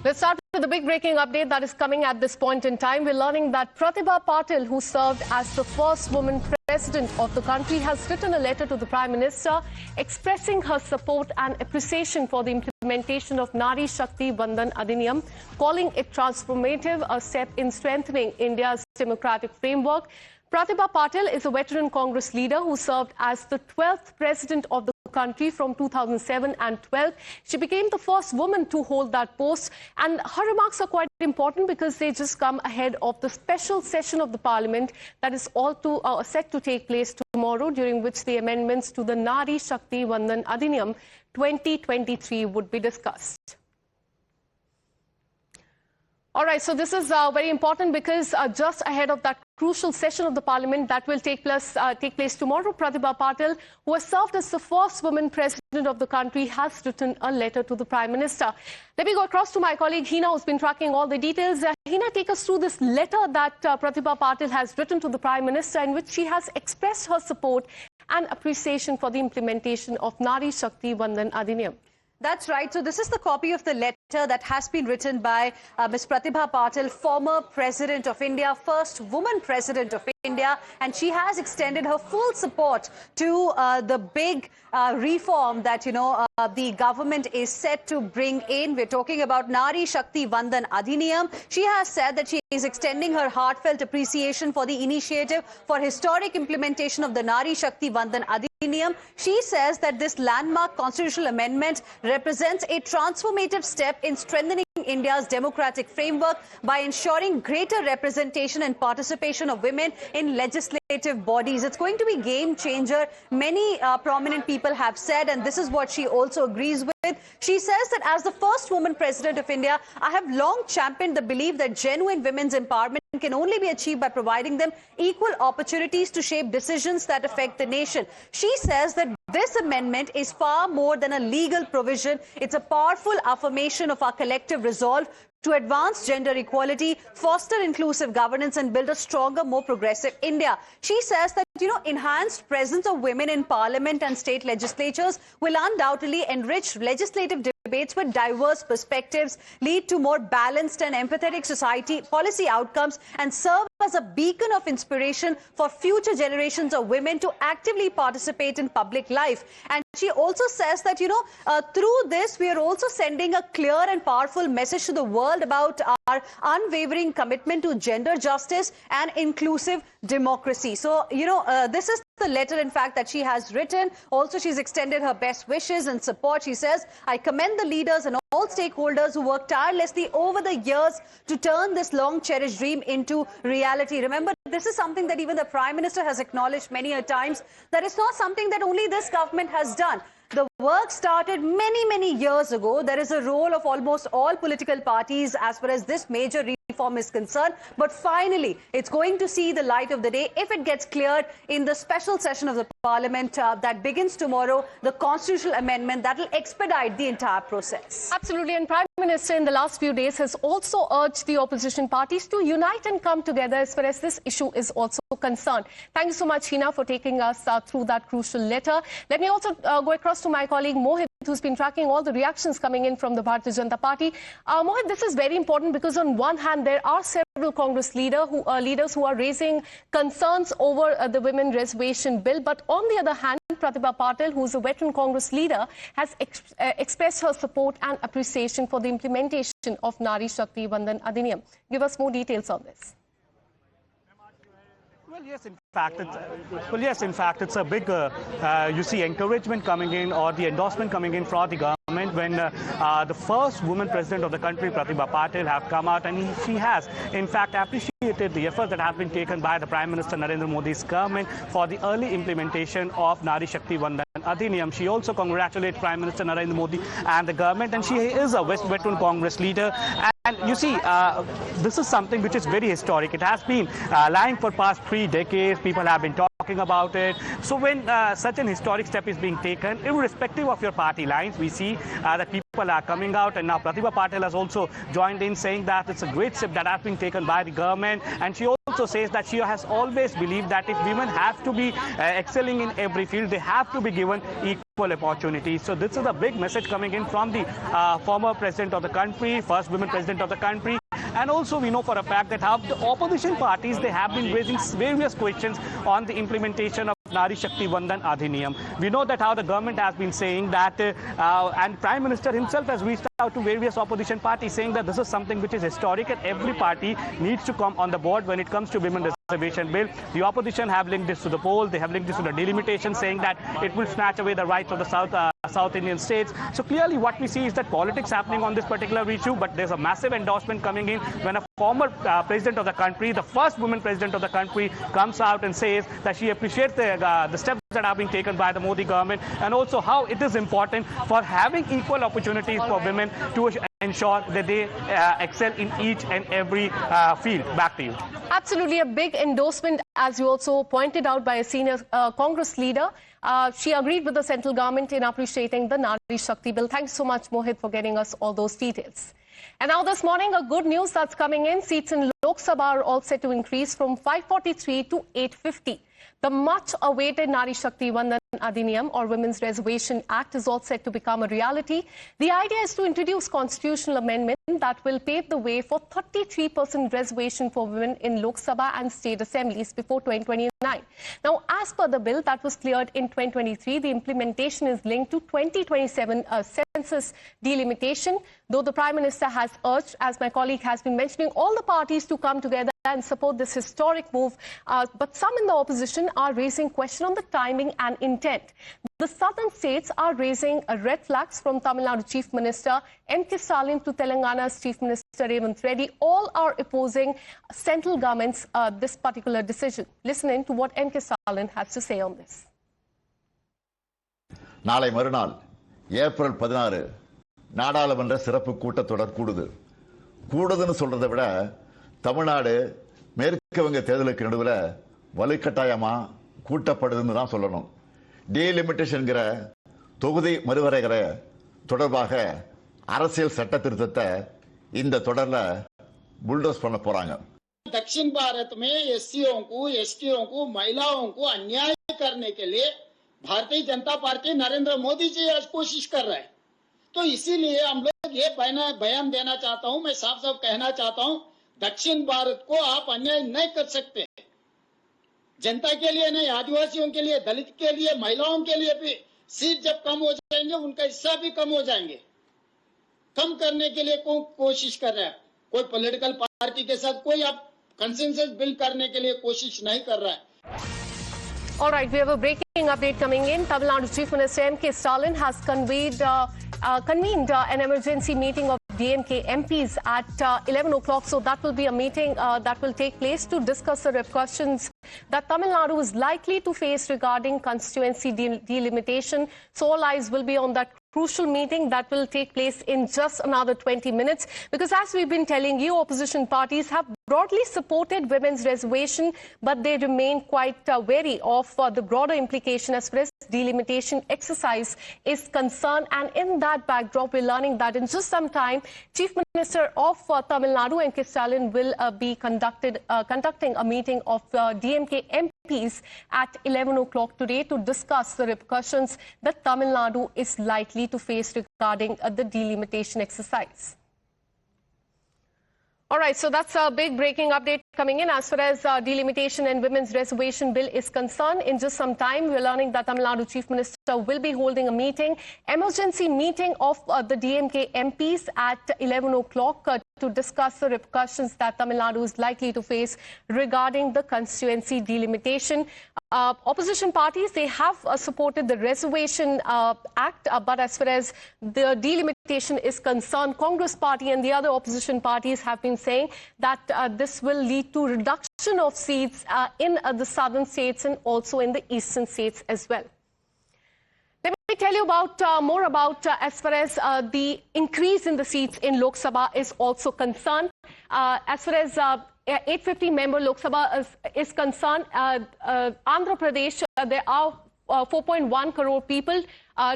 Let's start with the big breaking update that is coming at this point in time. We're learning that Pratibha Patil, who served as the first woman president of the country, has written a letter to the Prime Minister expressing her support and appreciation for the implementation of Nari Shakti Vandan Adhiniyam, calling it transformative, a step in strengthening India's democratic framework. Pratibha Patil is a veteran Congress leader who served as the 12th president of the country from 2007 and 12. She became the first woman to hold that post, and her remarks are quite important because they just come ahead of the special session of the parliament that is set to take place tomorrow, during which the amendments to the Nari Shakti Vandan Adhiniyam 2023 would be discussed. All right, so this is very important because just ahead of that crucial session of the parliament that will take place tomorrow, Pratibha Patil, who has served as the first woman president of the country, has written a letter to the Prime Minister. Let me go across to my colleague Hina, who's been tracking all the details. Hina, take us through this letter that Pratibha Patil has written to the Prime Minister, in which she has expressed her support and appreciation for the implementation of Nari Shakti Vandan Adhiniyam. That's right. So this is the copy of the letter that has been written by Ms. Pratibha Patil, former President of India, first woman President of India, and she has extended her full support to the big reform that, the government is set to bring in. We're talking about Nari Shakti Vandan Adhiniyam. She has said that she is extending her heartfelt appreciation for the initiative for historic implementation of the Nari Shakti Vandan Adhiniyam. She says that this landmark constitutional amendment represents a transformative step in strengthening India's democratic framework by ensuring greater representation and participation of women in legislative bodies. It's going to be a game changer. Many prominent people have said, and this is what she also agrees with. She says that as the first woman president of India, I have long championed the belief that genuine women's empowerment can only be achieved by providing them equal opportunities to shape decisions that affect the nation. She says that this amendment is far more than a legal provision. It's a powerful affirmation of our collective resolve to advance gender equality, foster inclusive governance, and build a stronger, more progressive India. She says that, enhanced presence of women in parliament and state legislatures will undoubtedly enrich legislative debates with diverse perspectives, lead to more balanced and empathetic society policy outcomes, and serve as a beacon of inspiration for future generations of women to actively participate in public life. And she also says that, through this, we are also sending a clear and powerful message to the world about our unwavering commitment to gender justice and inclusive democracy. So, this is the letter, in fact, that she has written. Also, she's extended her best wishes and support. She says, I commend the leaders and all stakeholders who worked tirelessly over the years to turn this long-cherished dream into reality. Remember, this is something that even the Prime Minister has acknowledged many a times, that it's not something that only this government has done. The work started many years ago. There is a role of almost all political parties as far as this major reform is concerned. But finally, it's going to see the light of the day if it gets cleared in the special session of the parliament that begins tomorrow, the constitutional amendment that will expedite the entire process. Absolutely. And Prime Minister in the last few days has also urged the opposition parties to unite and come together as far as this issue is also concerned. Thank you so much, Hina, for taking us through that crucial letter. Let me also go across to my colleague Mohit, who's been tracking all the reactions coming in from the Bharatiya Janata Party. Mohit, this is very important because on one hand, there are several Congress leaders who are raising concerns over the women reservation bill. But on the other hand, Pratibha Patil, who's a veteran Congress leader, has expressed her support and appreciation for the implementation of Nari Shakti Vandan Adhiniyam. Give us more details on this. Well, yes, in fact, it's a big, encouragement coming in, or the endorsement coming in for the government when the first woman president of the country, Pratibha Patil, have come out, and she has, in fact, appreciated the efforts that have been taken by the Prime Minister Narendra Modi's government for the early implementation of Nari Shakti Vandan Adhiniyam. She also congratulates Prime Minister Narendra Modi and the government, and she is a veteran Congress leader. And you see, this is something which is very historic. It has been lying for past 3 decades. People have been talking about it. So when such an historic step is being taken, irrespective of your party lines, we see that people are coming out. And now Pratibha Patil has also joined in, saying that it's a great step that has been taken by the government. And she also says that she has always believed that if women have to be excelling in every field, they have to be given equal opportunities. So this is a big message coming in from the former president of the country, first women president of the country. And also we know for a fact that how the opposition parties, they have been raising various questions on the implementation of Nari Shakti Vandan Adhiniyam. We know that how the government has been saying that, and Prime Minister himself has reached out to various opposition parties saying that this is something which is historic and every party needs to come on the board when it comes to women reservation bill. The opposition have linked this to the poll, they have linked this to the delimitation, saying that it will snatch away the rights of the South Indian states. So clearly what we see is that politics happening on this particular issue, but there's a massive endorsement coming in when a former president of the country, the first woman president of the country, comes out and says that she appreciates the steps that have been taken by the Modi government, and also how it is important for having equal opportunities for women to ensure that they excel in each and every field. Back to you. Absolutely a big endorsement, as you also pointed out, by a senior Congress leader. She agreed with the central government in appreciating the Nari Shakti bill. Thanks so much, Mohit, for getting us all those details. And now this morning, a good news that's coming in. Seats in Lok Sabha are all set to increase from 543 to 850. The much-awaited Nari Shakti Vandan Adhiniyam, or Women's Reservation Act, is all set to become a reality. The idea is to introduce constitutional amendment that will pave the way for 33% reservation for women in Lok Sabha and state assemblies before 2029. Now, as per the bill that was cleared in 2023, the implementation is linked to 2027 census delimitation, though the Prime Minister has urged, as my colleague has been mentioning, all the parties to come together and support this historic move. But some in the opposition are raising question on the timing and intent. The southern states are raising red flags, from Tamil Nadu Chief Minister M.K. Stalin to Telangana's Chief Minister Revanth Reddy. All are opposing central government's this particular decision. Listen in to what M.K. Stalin has to say on this. நாளை மறுநாள் April 16 நாடாளுமன்ற சிறப்பு கூட்டத்தொடர் கூடுதுன்னு சொல்றதை விட தமிழ்நாடு மேற்கு வங்க தேர்தலுக்கு நடுவில் வலுக்கட்டாயமா கூட்டப்படுதுன்னு தான் சொல்லணும். டீலிமிட்டேஷன்ங்கிற தொகுதி மறுவரையறை தொடர்பாக அரசியல் சட்ட திருத்தத்தை இந்த தொடர்ல புல்டோஸ் பண்ண போறாங்க. दक्षिण भारत में एससीओं को, एसटीओं को, महिलाओं को अन्याय करने के लिए भारतीय जनता पार्टी नरेंद्र मोदी जी आज कोशिश कर रहे हैं. तो इसीलिए हम लोग ये बयान देना चाहता हूं, मैं साफ साफ कहना चाहता हूं, दक्षिण भारत को आप अन्याय नहीं कर सकते. जनता के लिए नहीं, आदिवासियों के लिए, दलित के लिए, महिलाओं के लिए भी सीट जब कम हो जाएंगे उनका हिस्सा भी कम हो जाएंगे. कम करने के लिए कौन कोशिश कर रहा है? कोई पॉलिटिकल पार्टी के साथ कोई आप कंसेंसस बिल्ड करने के लिए कोशिश नहीं कर रहा है. All right, we have a breaking update coming in. Tamil Nadu Chief Minister M.K. Stalin has convened an emergency meeting of DMK MPs at 11 o'clock. So that will be a meeting that will take place to discuss the repercussions that Tamil Nadu is likely to face regarding constituency delimitation. So all eyes will be on that crucial meeting that will take place in just another 20 minutes. Because as we've been telling you, opposition parties have broadly supported women's reservation, but they remain quite wary of the broader implication as far as delimitation exercise is concerned. And in that backdrop, we're learning that in just some time, Chief Minister of Tamil Nadu, M.K. Stalin, will be conducting a meeting of DMK MPs at 11 o'clock today to discuss the repercussions that Tamil Nadu is likely to face regarding the delimitation exercise. All right, so that's a big breaking update coming in as far as delimitation and women's reservation bill is concerned. In just some time, we're learning that Tamil Nadu Chief Minister will be holding a meeting, emergency meeting of the DMK MPs at 11 o'clock to discuss the repercussions that Tamil Nadu is likely to face regarding the constituency delimitation. Opposition parties, they have supported the Reservation Act, but as far as the delimitation is concerned, Congress party and the other opposition parties have been saying that this will lead to reduction of seats in the southern states and also in the eastern states as well. Let me tell you about more about as far as the increase in the seats in Lok Sabha is also concerned. As far as 850 member Lok Sabha is concerned, Andhra Pradesh, there are 4.1 crore people,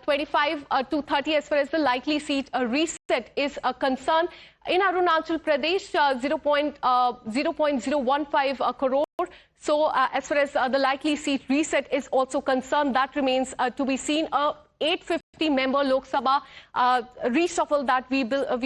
25 to 30 as far as the likely seat reset is concerned. In Arunachal Pradesh, 0.015 crore. So as far as the likely seat reset is also concerned, that remains to be seen. 850-member Lok Sabha reshuffle that we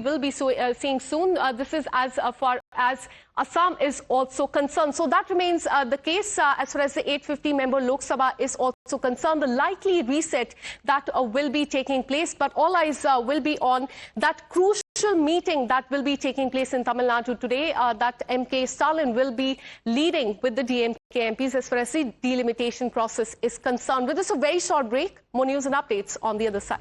will be seeing soon. This is as far as Assam is also concerned. So that remains the case as far as the 850-member Lok Sabha is also concerned. The likely reset that will be taking place, but all eyes will be on that crucial meeting that will be taking place in Tamil Nadu today, that M.K. Stalin will be leading with the DMK MPs as far as the delimitation process is concerned. With this, a very short break. More news and updates on the other side.